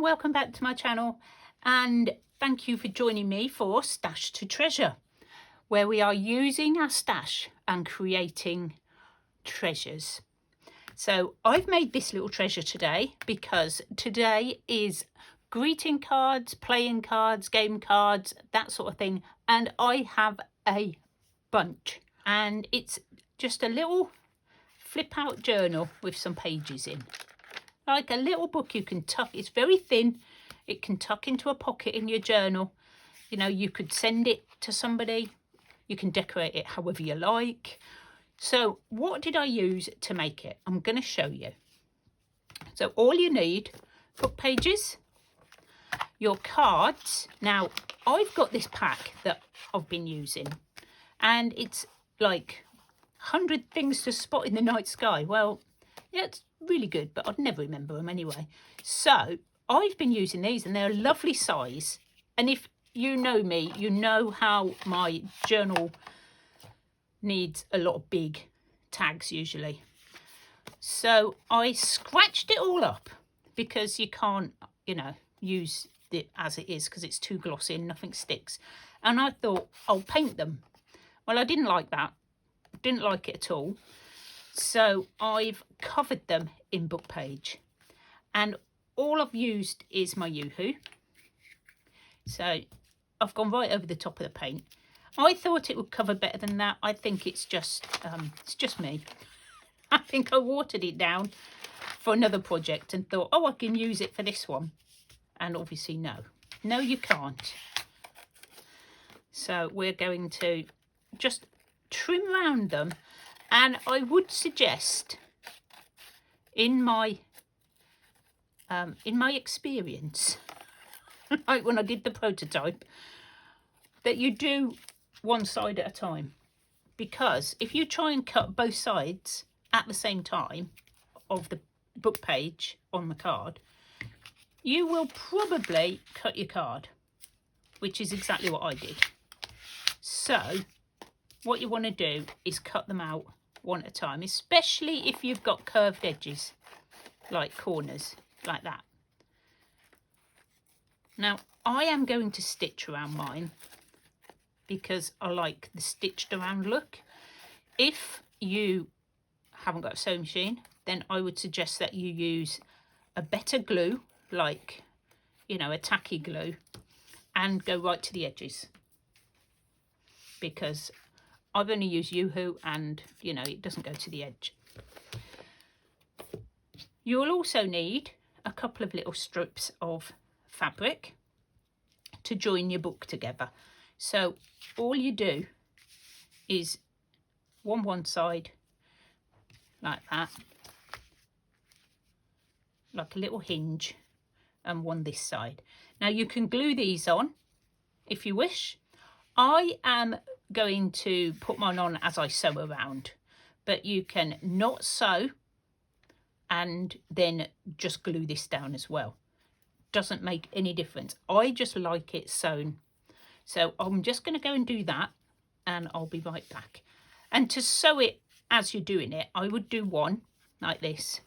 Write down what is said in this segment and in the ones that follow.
welcome back to my channel, and thank you for joining me for Stash to Treasure, where we are using our stash and creating treasures. So I've made this little treasure today because today is greeting cards, playing cards, game cards, that sort of thing, and I have a bunch, and it's just a little flip out journal with some pages in. Like a little book you can tuck. It's very thin. It can tuck into a pocket in your journal. You know, you could send it to somebody. You can decorate it however you like. So what did I use to make it? I'm going to show you. So all you need, book pages, your cards. Now, I've got this pack that I've been using, and it's like 100 things to spot in the night sky. Well, yeah, it's really good, but I'd never remember them anyway. So I've been using these, and they're a lovely size. And if you know me, you know how my journal needs a lot of big tags usually. So I scratched it all up because you can't, you know, use it as it is because it's too glossy and nothing sticks. And I thought I'll paint them. Well, I didn't like that. Didn't like it at all. So I've covered them in book page, and all I've used is my Yoo-hoo. So I've gone right over the top of the paint. I thought it would cover better than that. I think it's just me. I think I watered it down for another project and thought, oh, I can use it for this one. And obviously no, you can't. So we're going to just trim around them. And I would suggest, in my experience, like when I did the prototype, that you do one side at a time. Because if you try and cut both sides at the same time of the book page on the card, you will probably cut your card, which is exactly what I did. So what you want to do is cut them out one at a time, especially if you've got curved edges, like corners, like that. Now, I am going to stitch around mine because I like the stitched around look. If you haven't got a sewing machine, then I would suggest that you use a better glue, like, you know, a tacky glue, and go right to the edges, because I've only used Yoo-hoo and, you know, it doesn't go to the edge. You will also need a couple of little strips of fabric to join your book together. So all you do is one side like that, like a little hinge, and one this side. Now you can glue these on if you wish. I am going to put mine on as I sew around, but you can not sew and then just glue this down as well. Doesn't make any difference. I just like it sewn. So I'm just going to go and do that, and I'll be right back. And to sew it as you're doing it, I would do one like this.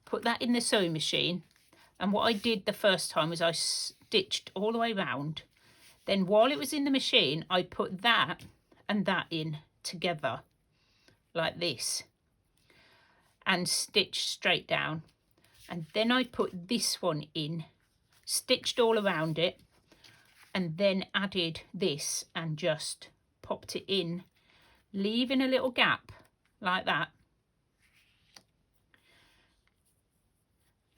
Put that in the sewing machine, and what I did the first time was I stitched all the way around. Then while it was in the machine, I put that and that in together like this and stitched straight down. And then I put this one in, stitched all around it, and then added this and just popped it in, leaving a little gap like that.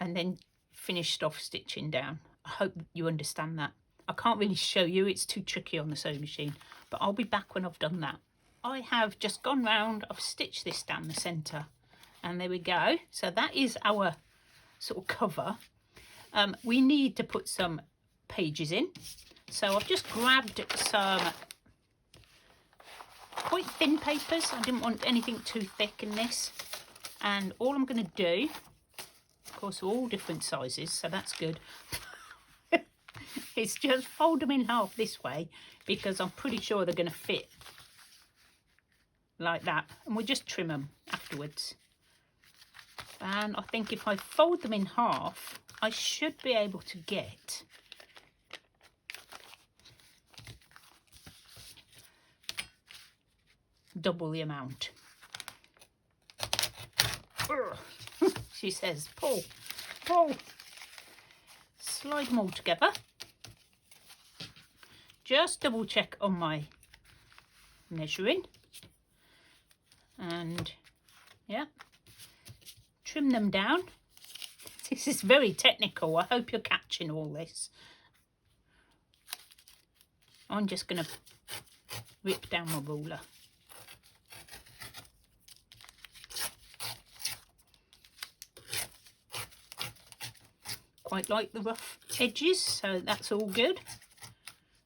And then finished off stitching down. I hope you understand that. I can't really show you, it's too tricky on the sewing machine, but I'll be back when I've done that. I have just gone round, I've stitched this down the centre, and there we go. So that is our sort of cover. We need to put some pages in. So I've just grabbed some quite thin papers. I didn't want anything too thick in this. And all I'm going to do, of course, they're all different sizes, so that's good. It's just fold them in half this way, because I'm pretty sure they're going to fit like that, and we'll just trim them afterwards. And I think if I fold them in half, I should be able to get double the amount. She says, pull, pull. Slide them all together. Just double check on my measuring. And yeah, trim them down. This is very technical. I hope you're catching all this. I'm just going to rip down my ruler. Quite like the rough edges, so that's all good.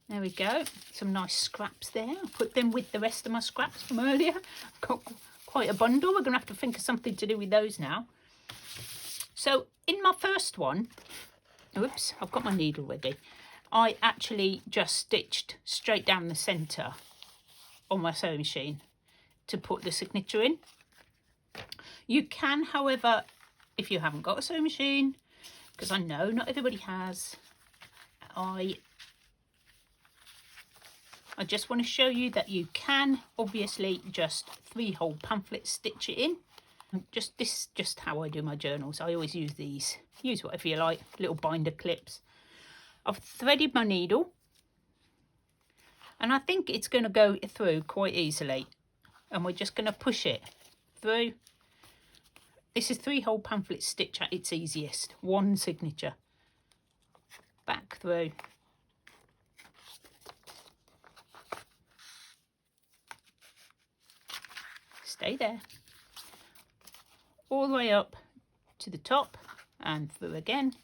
There we go. Some nice scraps there. I'll put them with the rest of my scraps from earlier. I've got quite a bundle. We're going to have to think of something to do with those now. So in my first one, oops, I've got my needle ready. I actually just stitched straight down the centre on my sewing machine to put the signature in. You can, however, if you haven't got a sewing machine, because I know not everybody has, I just want to show you that you can obviously just 3-hole pamphlet stitch it in. This is just how I do my journals. I always use these. Use whatever you like, little binder clips. I've threaded my needle and I think it's going to go through quite easily, and we're just going to push it through. This is 3-hole pamphlet stitch at its easiest. One signature. Back through. Stay there. All the way up to the top and through again.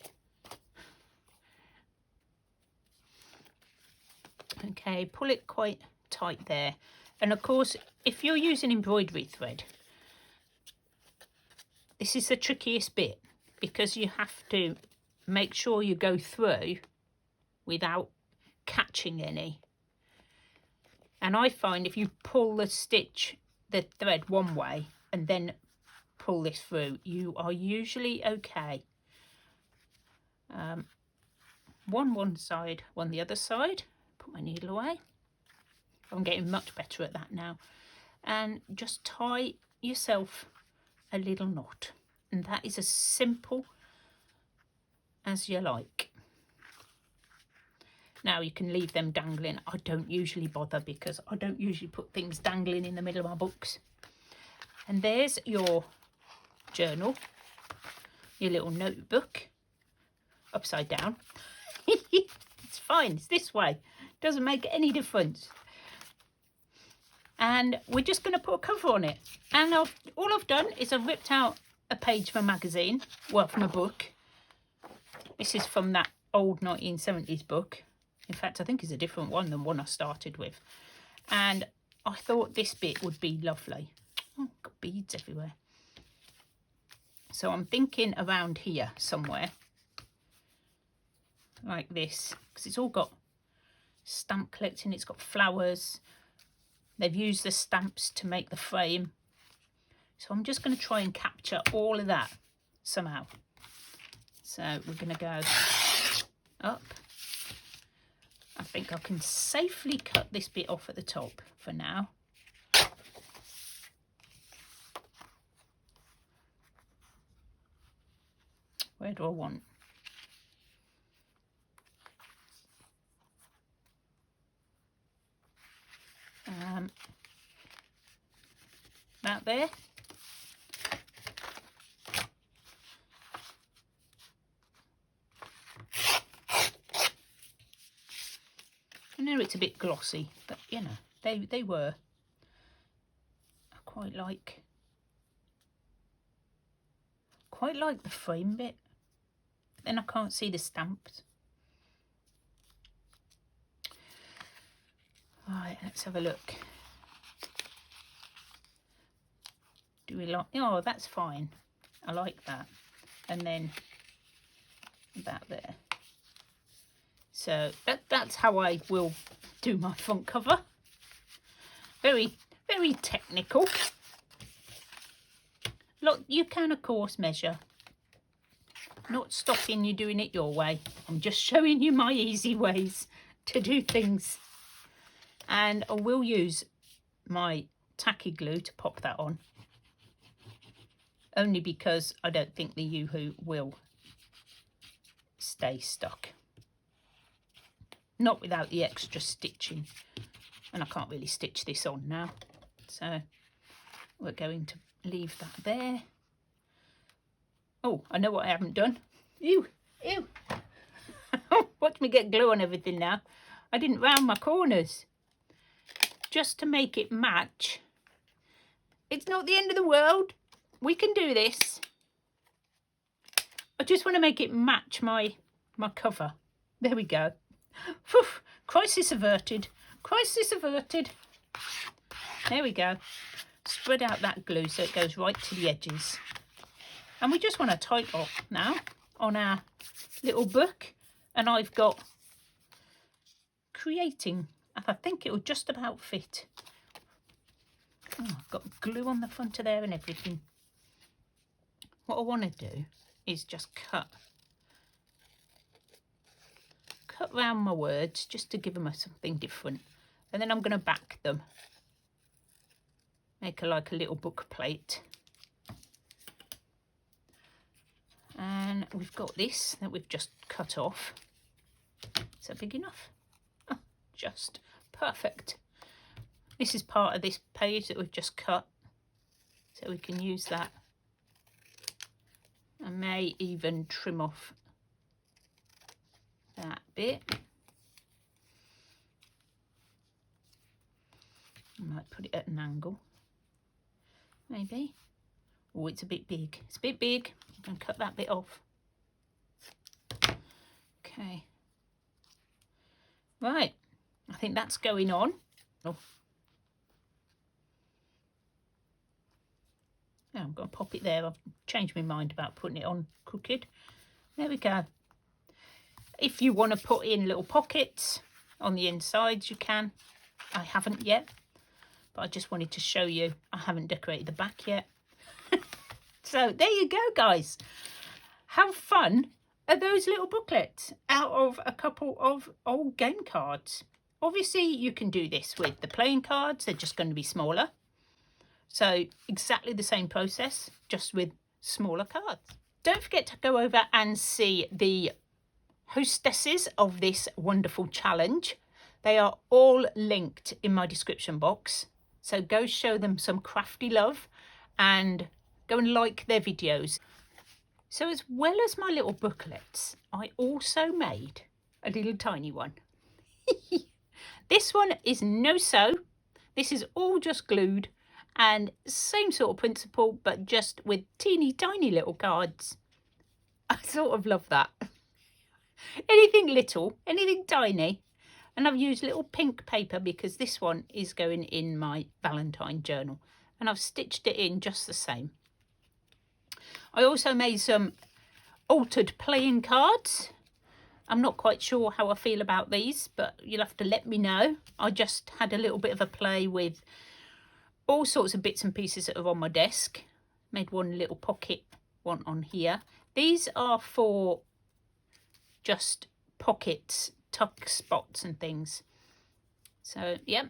Okay, pull it quite tight there. And of course, if you're using embroidery thread, this is the trickiest bit, because you have to make sure you go through without catching any. And I find if you pull the thread one way and then pull this through, you are usually okay. One side, one the other side. Put my needle away. I'm getting much better at that now. And just tie yourself a little knot, and that is as simple as you like. Now you can leave them dangling. I don't usually bother, because I don't usually put things dangling in the middle of my books. And there's your journal, your little notebook, upside down. It's fine, it's this way, doesn't make any difference. And we're just going to put a cover on it. And all I've done is I've ripped out a page from a magazine, well, from a book. This is from that old 1970s book. In fact, I think it's a different one than one I started with. And I thought this bit would be lovely. Oh, got beads everywhere. So I'm thinking around here somewhere, like this, because it's all got stamp collecting, it's got flowers. They've used the stamps to make the frame. So I'm just going to try and capture all of that somehow. So we're going to go up. I think I can safely cut this bit off at the top for now. Where do I want? About there. I know it's a bit glossy, but you know, they were. I quite like the frame bit. Then I can't see the stamps. Right, let's have a look. Do we like? Oh, that's fine. I like that. And then about there. So that's how I will do my front cover. Very, very technical. Look, you can of course measure. Not stopping you doing it your way. I'm just showing you my easy ways to do things. And I will use my tacky glue to pop that on. Only because I don't think the Yoo-hoo will stay stuck. Not without the extra stitching. And I can't really stitch this on now. So we're going to leave that there. Oh, I know what I haven't done. Ew, ew. Watch me get glue on everything now. I didn't round my corners. Just to make it match. It's not the end of the world. We can do this. I just want to make it match my cover. There we go. Whew, crisis averted. Crisis averted. There we go. Spread out that glue so it goes right to the edges. And we just want to title now on our little book. And I've got creating. I think it will just about fit. Oh, I've got glue on the front of there and everything. What I want to do is just cut round my words just to give them something different. And then I'm going to back them. Make like a little book plate. And we've got this that we've just cut off. Is that big enough? Oh, just perfect. This is part of this page that we've just cut. So we can use that. I may even trim off that bit. I might put it at an angle. Maybe. Oh, it's a bit big. It's a bit big. I'm going to cut that bit off. Okay. Right. I think that's going on. Oh. Yeah, I'm going to pop it there. I've changed my mind about putting it on crooked. There we go. If you want to put in little pockets on the insides, you can. I haven't yet. But I just wanted to show you. I haven't decorated the back yet. So there you go, guys. How fun are those little booklets out of a couple of old game cards? Obviously, you can do this with the playing cards. They're just going to be smaller. So exactly the same process, just with smaller cards. Don't forget to go over and see the hostesses of this wonderful challenge. They are all linked in my description box. So go show them some crafty love and go and like their videos. So as well as my little booklets, I also made a little tiny one. This one is no sew. This is all just glued and same sort of principle, but just with teeny tiny little cards. I sort of love that. Anything little, anything tiny. And I've used little pink paper because this one is going in my Valentine journal. And I've stitched it in just the same. I also made some altered playing cards. I'm not quite sure how I feel about these, but you'll have to let me know. I just had a little bit of a play with all sorts of bits and pieces that are on my desk. Made one little pocket one on here. These are for just pockets, tuck spots and things. So, yeah.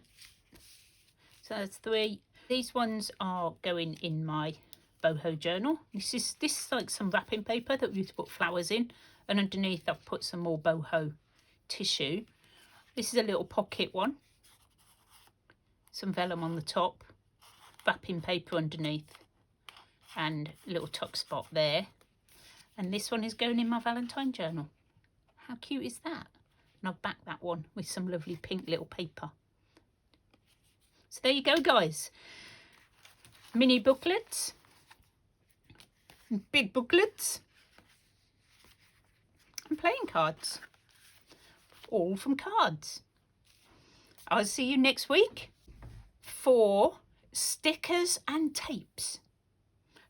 So that's 3. These ones are going in my boho journal. This is like some wrapping paper that we used to put flowers in, and underneath I've put some more boho tissue. This is a little pocket one. Some vellum on the top, wrapping paper underneath, and a little tuck spot there. And this one is going in my Valentine journal. How cute is that? And I've backed that one with some lovely pink little paper. So there you go, guys. Mini booklets, big booklets, and playing cards. All from cards. I'll see you next week for stickers and tapes.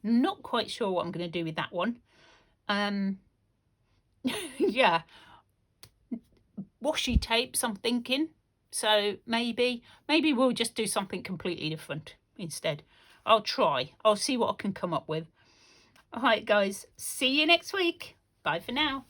Not quite sure what I'm going to do with that one. Yeah. Washi tapes, I'm thinking. So maybe we'll just do something completely different instead. I'll try. I'll see what I can come up with. All right, guys. See you next week. Bye for now.